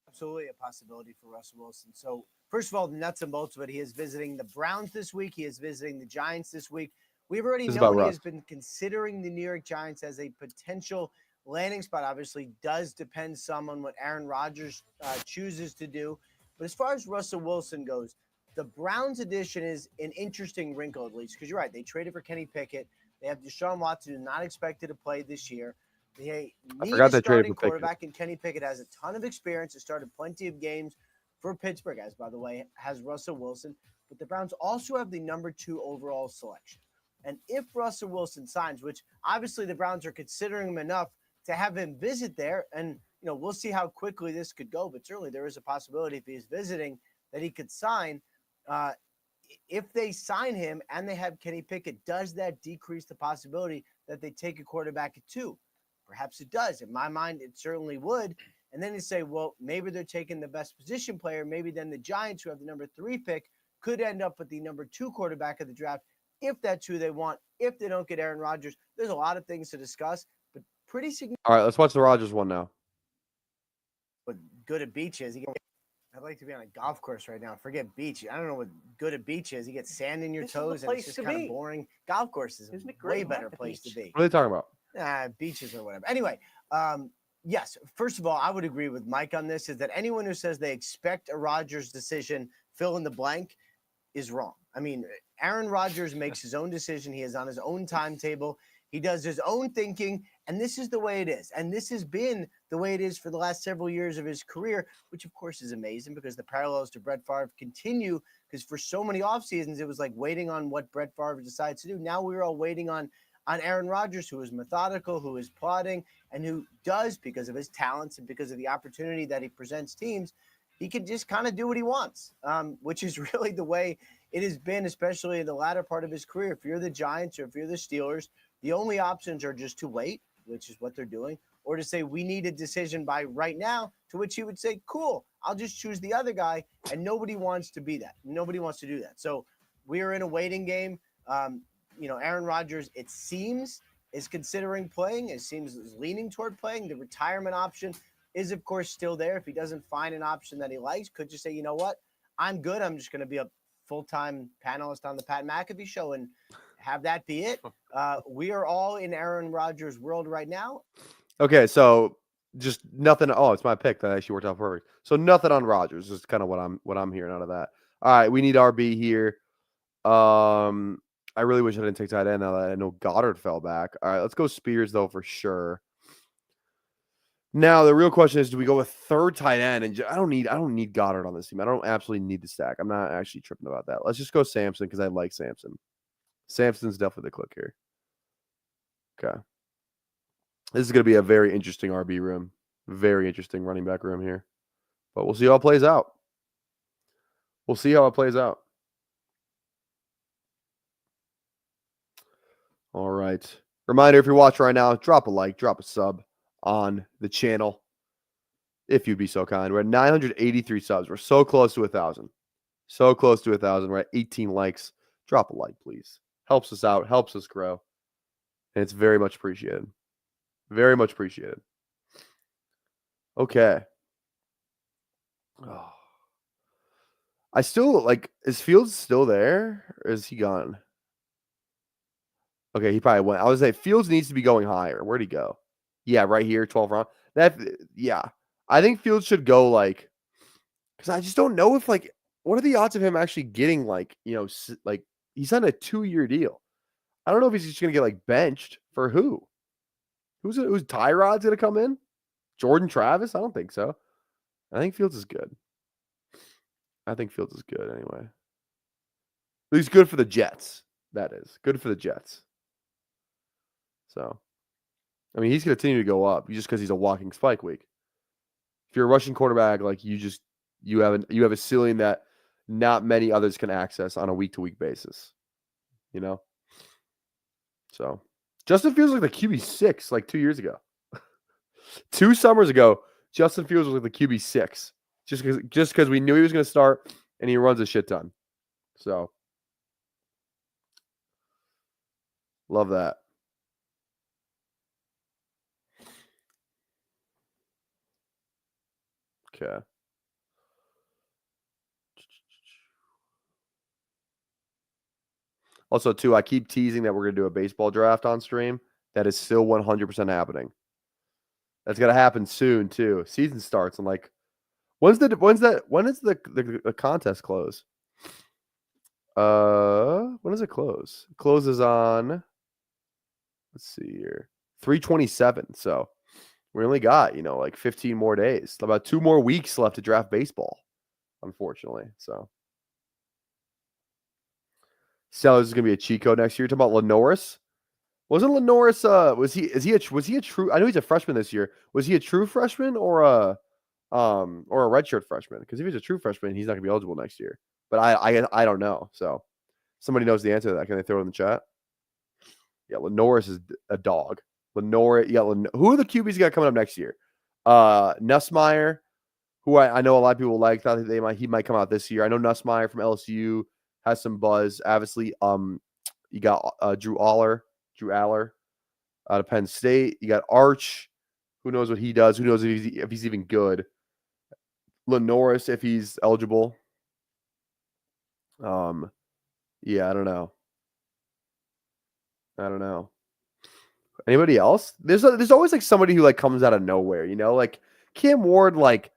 Absolutely a possibility for Russell Wilson. So first of all, the nuts and bolts of it, he is visiting the Browns this week. He is visiting the Giants this week. We've already known he has been considering the New York Giants as a potential landing spot. Obviously, does depend some on what Aaron Rodgers chooses to do. But as far as Russell Wilson goes, the Browns edition is an interesting wrinkle, at least, because you're right. They traded for Kenny Pickett. They have Deshaun Watson, who's not expected to play this year. They need a starting quarterback, and Kenny Pickett has a ton of experience. Has started plenty of games for Pittsburgh, as by the way, has Russell Wilson. But the Browns also have the number 2 overall selection. And if Russell Wilson signs, which obviously the Browns are considering him enough to have him visit there, and we'll see how quickly this could go, but certainly there is a possibility if he's visiting that he could sign. If they sign him and they have Kenny Pickett, does that decrease the possibility that they take a quarterback at 2? Perhaps it does. In my mind, it certainly would. And then you say, well, maybe they're taking the best position player. Maybe then the Giants, who have the number 3 pick, could end up with the number 2 quarterback of the draft if that's who they want, if they don't get Aaron Rodgers. There's a lot of things to discuss, but pretty significant. All right, let's watch the Rodgers one now. What good at beach is. I'd like to be on a golf course right now. Forget beach. I don't know what good at beach is. You get sand in your toes, and it's just kind of boring. Golf course is a way better place to be. What are they talking about? Beaches or whatever. Anyway, yes, first of all, I would agree with Mike on this, is that anyone who says they expect a Rodgers decision, fill in the blank, is wrong. I mean, Aaron Rodgers makes his own decision. He is on his own timetable. He does his own thinking, and this is the way it is. And this has been the way it is for the last several years of his career, which, of course, is amazing because the parallels to Brett Favre continue because for so many off seasons, it was like waiting on what Brett Favre decides to do. Now we're all waiting on Aaron Rodgers, who is methodical, who is plotting, and who does, because of his talents and because of the opportunity that he presents teams, he can just kind of do what he wants, which is really the way it has been, especially in the latter part of his career. If you're the Giants or if you're the Steelers, the only options are just to wait, which is what they're doing, or to say, we need a decision by right now, to which he would say, cool, I'll just choose the other guy. And nobody wants to be that. Nobody wants to do that. So we are in a waiting game. Aaron Rodgers, it seems, is considering playing. It seems is leaning toward playing. The retirement option is, of course, still there. If he doesn't find an option that he likes, could just say, you know what, I'm good. I'm just going to be a full-time panelist on the Pat McAfee show and have that be it. We are all in Aaron Rodgers' world right now. Okay, so just nothing. Oh, it's my pick that actually worked out perfect. So nothing on Rodgers is kind of what I'm hearing out of that. All right, we need RB here. I really wish I didn't take tight end now that I know Goddard fell back. All right, let's go Spears though for sure. Now the real question is, do we go with third tight end? And I don't need Goddard on this team. I don't absolutely need the stack. I'm not actually tripping about that. Let's just go Samson because I like Samson. Samson's definitely the click here. Okay. This is going to be a very interesting RB room. Very interesting running back room here. But we'll see how it plays out. We'll see how it plays out. All right. Reminder, if you're watching right now, drop a like, drop a sub on the channel. If you'd be so kind. We're at 983 subs. We're so close to 1,000. So close to 1,000. We're at 18 likes. Drop a like, please. Helps us out. Helps us grow. And it's very much appreciated. Very much appreciated. Okay. Oh. I still like, is Fields still there? Or is he gone? Okay, he probably went. I was say Fields needs to be going higher. Where'd he go? Yeah, right here, 12 round. Yeah. I think Fields should go like, because I just don't know if like, what are the odds of him actually getting like, like he's on a 2-year deal. I don't know if he's just gonna get like benched for who. Who's Tyrod's gonna come in? Jordan Travis? I don't think so. I think Fields is good. I think Fields is good anyway. He's good for the Jets. That is good for the Jets. So, I mean, he's gonna continue to go up just because he's a walking spike week. If you're a rushing quarterback, like you have a ceiling that not many others can access on a week-to-week basis. So Justin Fields was like the QB6 like 2 years ago. 2 summers ago, Justin Fields was like the QB6 just because we knew he was going to start and he runs a shit ton. So love that. Okay. Also, too, I keep teasing that we're going to do a baseball draft on stream. That is still 100% happening. That's going to happen soon, too. Season starts and like, when is the contest close? When does it close? It closes on, let's see here, 3/27. So we only got, like 15 more days. About 2 more weeks left to draft baseball, unfortunately. So Sellers is going to be a cheat code next year. You're talking about Lenoris? Wasn't Lenoris, was he a true, I know he's a freshman this year. Was he a true freshman or a redshirt freshman? Because if he's a true freshman, he's not going to be eligible next year. But I don't know. So somebody knows the answer to that. Can they throw it in the chat? Yeah, Lenoris is a dog. Lenoris, who are the QBs you got coming up next year? Nussmeier, who I know a lot of people like, thought he might come out this year. I know Nussmeier from LSU has some buzz. Obviously, you got Drew Aller out of Penn State. You got Arch. Who knows what he does? Who knows if he's even good? Lenoris, if he's eligible. Yeah, I don't know. Anybody else? There's always like somebody who like comes out of nowhere, like Cam Ward, like,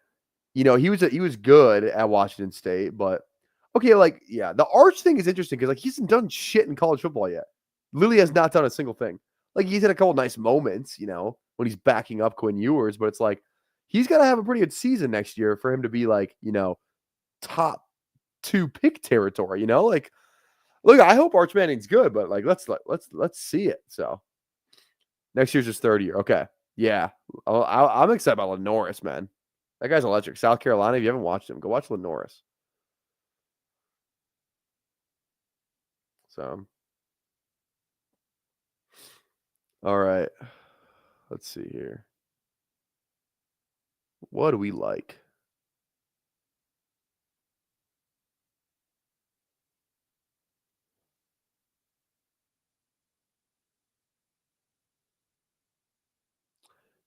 he was good at Washington State, but okay, like, yeah, the Arch thing is interesting because like he hasn't done shit in college football yet. Literally has not done a single thing. Like, he's had a couple nice moments, when he's backing up Quinn Ewers, but it's like he's got to have a pretty good season next year for him to be like, top 2 pick territory, Like, look, I hope Arch Manning's good, but like let's see it. So next year's his 3rd year. Okay. Yeah. I'm excited about Lenoris, man. That guy's electric. South Carolina, if you haven't watched him, go watch Lenoris. So, all right. Let's see here. What do we like?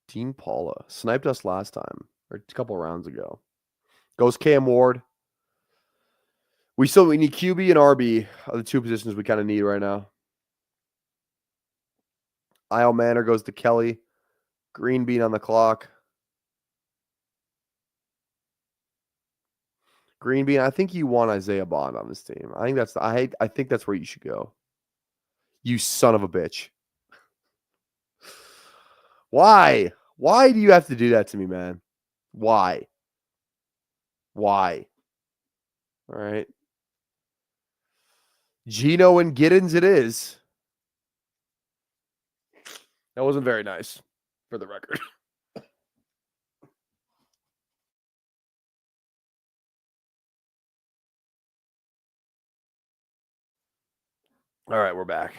Dean Paula sniped us last time, or a couple rounds ago. Goes Cam Ward. We need QB and RB are the 2 positions we kind of need right now. Isle Manor goes to Kelly. Green Bean on the clock. Green Bean, I think you want Isaiah Bond on this team. I think that's where you should go. You son of a bitch. Why? Why do you have to do that to me, man? Why? All right. Gino and Giddens it is. That wasn't very nice, for the record. All right, we're back.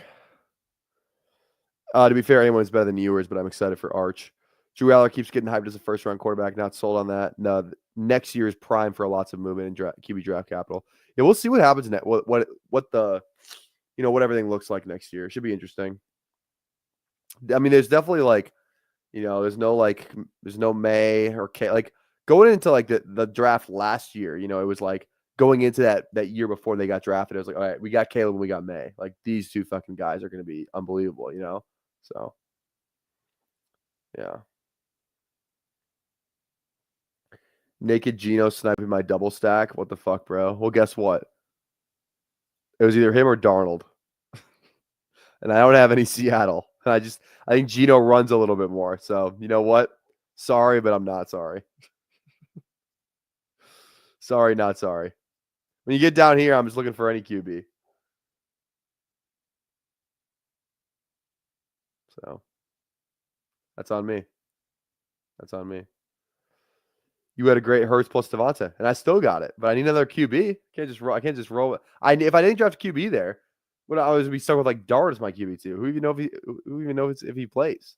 To be fair, anyone's better than Ewers, but I'm excited for Arch. Drew Aller keeps getting hyped as a first-round quarterback. Not sold on that. No, next year is prime for lots of movement in QB draft capital. Yeah, we'll see what happens next. What the what everything looks like next year. It should be interesting. I mean, there's definitely like, there's no May or K. Like going into like the draft last year, it was like going into that year before they got drafted. It was like, all right, we got Caleb and we got May. Like these 2 fucking guys are going to be unbelievable, So, yeah. Naked Gino sniping my double stack. What the fuck, bro? Well, guess what? It was either him or Darnold. And I don't have any Seattle. I think Gino runs a little bit more. So, you know what? Sorry, but I'm not sorry. Sorry, not sorry. When you get down here, I'm just looking for any QB. So, that's on me. That's on me. You had a great Hurts plus Devonta, and I still got it, but I need another QB. I can't just roll it. If I didn't draft a QB there, would I always be stuck with like Dart as my QB too? Who even know if he plays?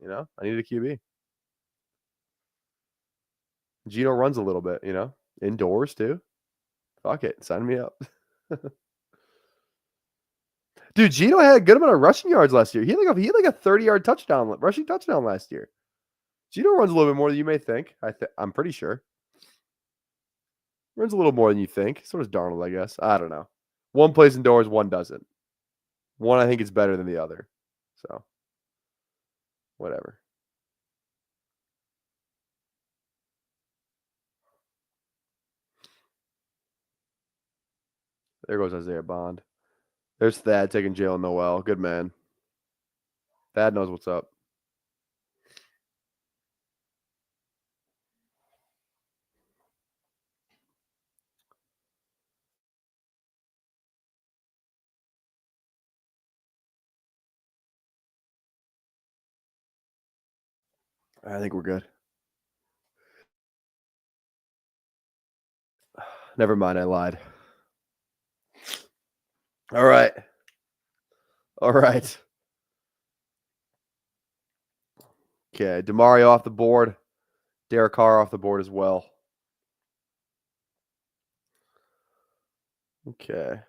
I need a QB. Gino runs a little bit, indoors too. Fuck it, sign me up. Dude, Gino had a good amount of rushing yards last year. He had like a 30-yard rushing touchdown last year. Gino runs a little bit more than you may think. I'm pretty sure. Runs a little more than you think. So does Darnold, I guess. I don't know. One plays indoors, one doesn't. One I think is better than the other. So, whatever. There goes Isaiah Bond. There's Thad taking Jalen Noel. Good man. Thad knows what's up. I think we're good. Never mind, I lied. All right. Okay, DeMario off the board. Derek Carr off the board as well. Okay.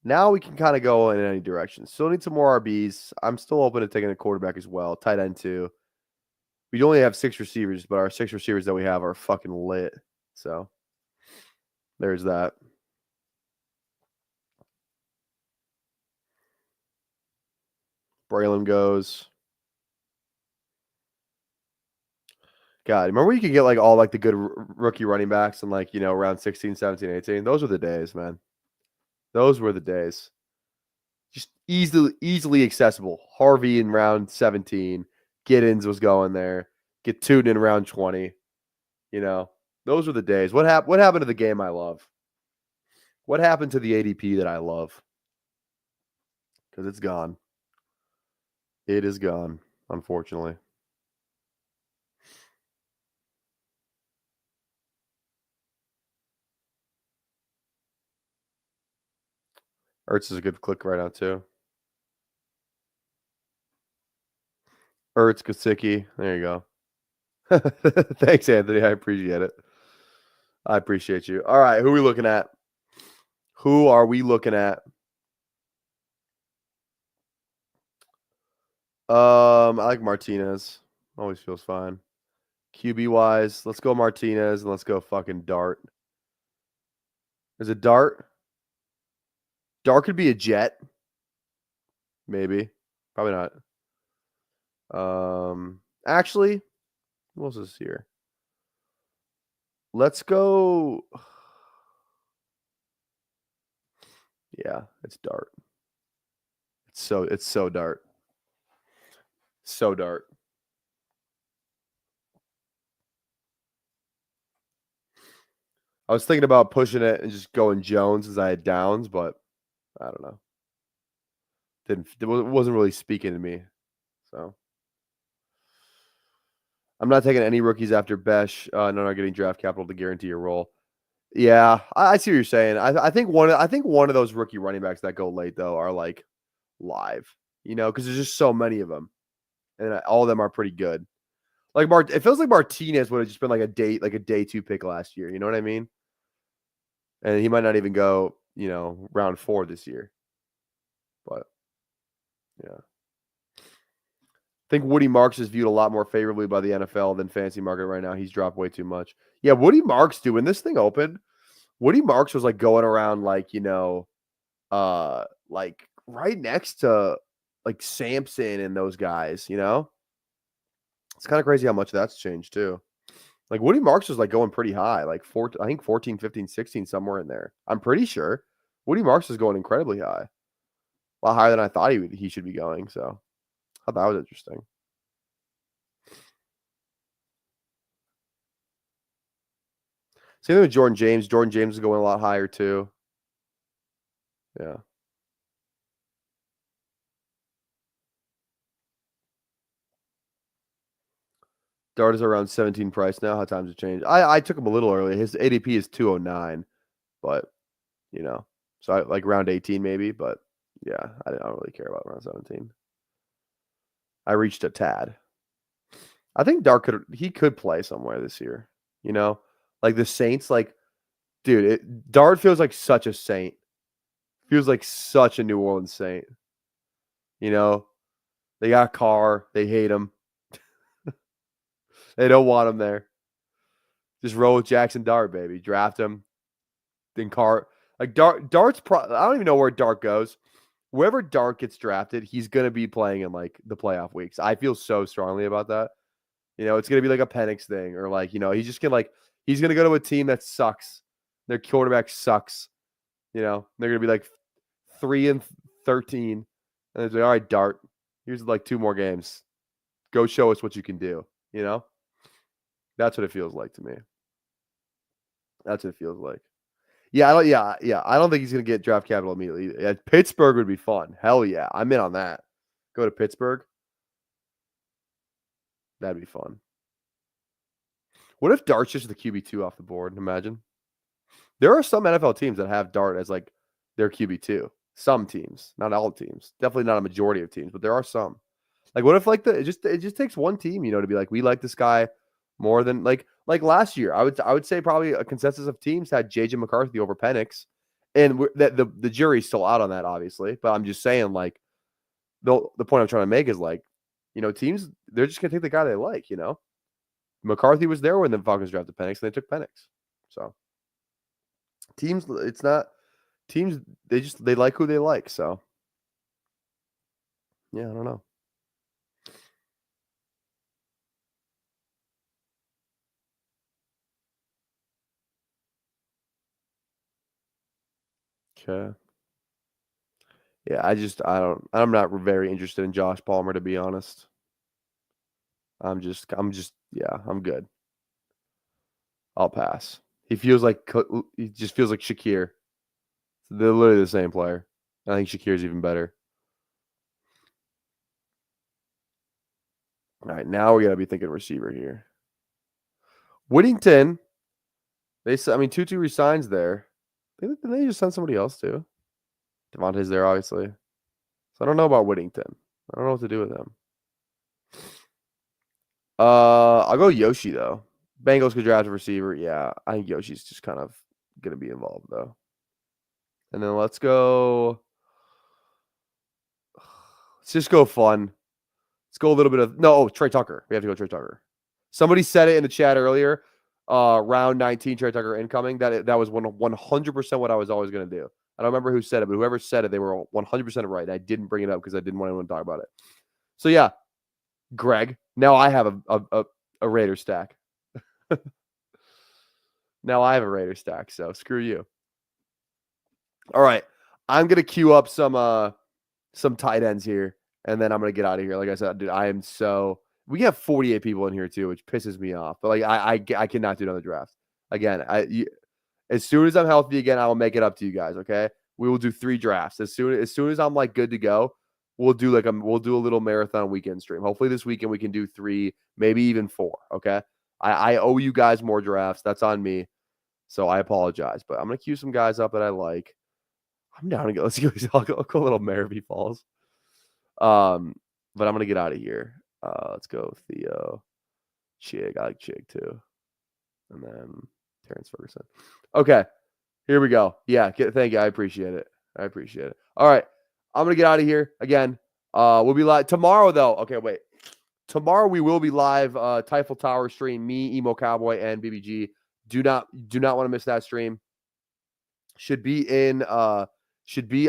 Now we can kind of go in any direction. Still need some more RBs. I'm still open to taking a quarterback as well. Tight end too. We only have 6 receivers, but our 6 receivers that we have are fucking lit. So there's that. Braylon goes. God, remember you could get like all like the good rookie running backs and like, around 16, 17, 18? Those were the days, man. Those were the days. Just easily accessible. Harvey in round 17. Giddens was going there. Get Tootin in round 20. You know, those were the days. What happened to the game I love? What happened to the ADP that I love? Because it's gone. It is gone, unfortunately. Ertz is a good click right now, too. Ertz, Gesicki. There you go. Thanks, Anthony. I appreciate it. I appreciate you. All right, who are we looking at? Who are we looking at? I like Martinez. Always feels fine. QB wise, let's go Martinez and let's go fucking Dart. Is it Dart? Dart could be a Jet. Maybe. Probably not. Actually, what else is here? Let's go. Yeah, it's Dart. It's so Dart. So Dart. I was thinking about pushing it and just going Jones as I had Downs, but I don't know. It wasn't really speaking to me. So I'm not taking any rookies after Besh. No, not getting draft capital to guarantee your role. Yeah, I see what you're saying. I think one of those rookie running backs that go late though are like live, because there's just so many of them, and all of them are pretty good. Like it feels like Martinez would have just been like a day 2 pick last year. You know what I mean? And he might not even go, round 4 this year. But yeah, I think Woody Marks is viewed a lot more favorably by the NFL than fantasy market right now. He's dropped way too much. Yeah, Woody Marks, dude, when this thing opened, Woody Marks was like going around like, like right next to like Sampson and those guys, It's kind of crazy how much that's changed too. Like Woody Marks was like going pretty high, like I think 14, 15, 16, somewhere in there. I'm pretty sure Woody Marks is going incredibly high. A lot higher than I thought he should be going. So I thought that was interesting. Same thing with Jordan James. Jordan James is going a lot higher too. Yeah. Dart is around 17 price now. How times have changed. I took him a little early. His ADP is 209, but so I like round 18 maybe, but yeah, I don't really care about round 17. I reached a tad. I think Dart could play somewhere this year. Like the Saints, like, dude, Dart feels like such a Saint. Feels like such a New Orleans Saint. They got Carr. They hate him. They don't want him there. Just roll with Jackson Dart, baby. Draft him. Then Carr. Like Dart's I don't even know where Dart goes. Wherever Dart gets drafted, he's gonna be playing in like the playoff weeks. I feel so strongly about that. It's gonna be like a Penix thing, or like, he's just he's gonna go to a team that sucks. Their quarterback sucks. They're gonna be like 3-13. And it's like, all right, Dart, here's like 2 more games. Go show us what you can do. That's what it feels like to me. That's what it feels like. Yeah, I don't think he's gonna get draft capital immediately. Yeah, Pittsburgh would be fun. Hell yeah, I'm in on that. Go to Pittsburgh. That'd be fun. What if Dart's just the QB2 off the board? Imagine. There are some NFL teams that have Dart as like their QB2. Some teams, not all teams. Definitely not a majority of teams, but there are some. Like, what if like it just takes one team, to be like, we like this guy more than like last year. I would say probably a consensus of teams had JJ McCarthy over Penix, and the jury's still out on that, obviously. But I'm just saying, like, the point I'm trying to make is like, teams, they're just gonna take the guy they like. McCarthy was there when the Falcons drafted Penix, and they took Penix. So teams, it's not teams. They like who they like. So yeah, I don't know. Okay. Yeah, I'm not very interested in Josh Palmer, to be honest. I'm just I'm good. I'll pass. He just feels like Shakir. They're literally the same player. I think Shakir's even better. All right, now we got to be thinking receiver here. Whittington, Tutu resigns there. They just send somebody else too. Devontae's there, obviously. So I don't know about Whittington. I don't know what to do with him. I'll go Yoshi, though. Bengals could draft a receiver. Yeah, I think Yoshi's just kind of going to be involved, though. And then let's go. Let's just go fun. Let's go a little bit of. No, Trey Tucker. We have to go Trey Tucker. Somebody said it in the chat earlier. Round 19, Trey Tucker incoming. That was 100% what I was always going to do. I don't remember who said it, but whoever said it, they were 100% right. And I didn't bring it up because I didn't want anyone to talk about it. So, yeah, Greg. Now I have a Raider stack. Now I have a Raider stack, so screw you. All right. I'm going to queue up some tight ends here, and then I'm going to get out of here. Like I said, dude, we have 48 people in here too, which pisses me off. But like I cannot do another draft. Again, as soon as I'm healthy again, I will make it up to you guys, okay? We will do 3 drafts. As soon as I'm like good to go, we'll do a little marathon weekend stream. Hopefully this weekend we can do 3, maybe even 4, okay? I owe you guys more drafts. That's on me. So I apologize, but I'm going to queue some guys up that I like. I'm down to go. Let's go. I'll go a little Marabee Falls. But I'm going to get out of here. Let's go Theo. Chig. I like Chig too. And then Terrence Ferguson. Okay. Here we go. Yeah. Thank you. I appreciate it. All right. I'm going to get out of here again. We'll be live tomorrow though. Okay. Wait. Tomorrow we will be live. Typhel Tower stream. Me, Emo Cowboy, and BBG. Do not want to miss that stream. Should be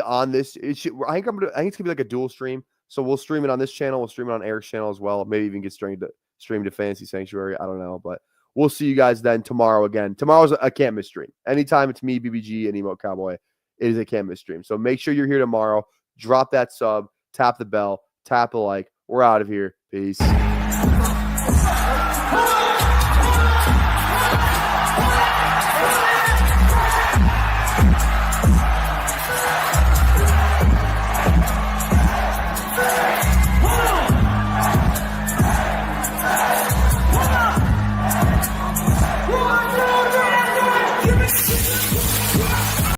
on this. I think it's gonna be like a dual stream. So we'll stream it on this channel. We'll stream it on Eric's channel as well. Maybe even get streamed to Fantasy Sanctuary. I don't know, but we'll see you guys then tomorrow again. Tomorrow's a can't miss stream. Anytime it's me, BBG, and Emo Cowboy, it is a can't miss stream. So make sure you're here tomorrow. Drop that sub, tap the bell, tap the like. We're out of here. Peace. Hey!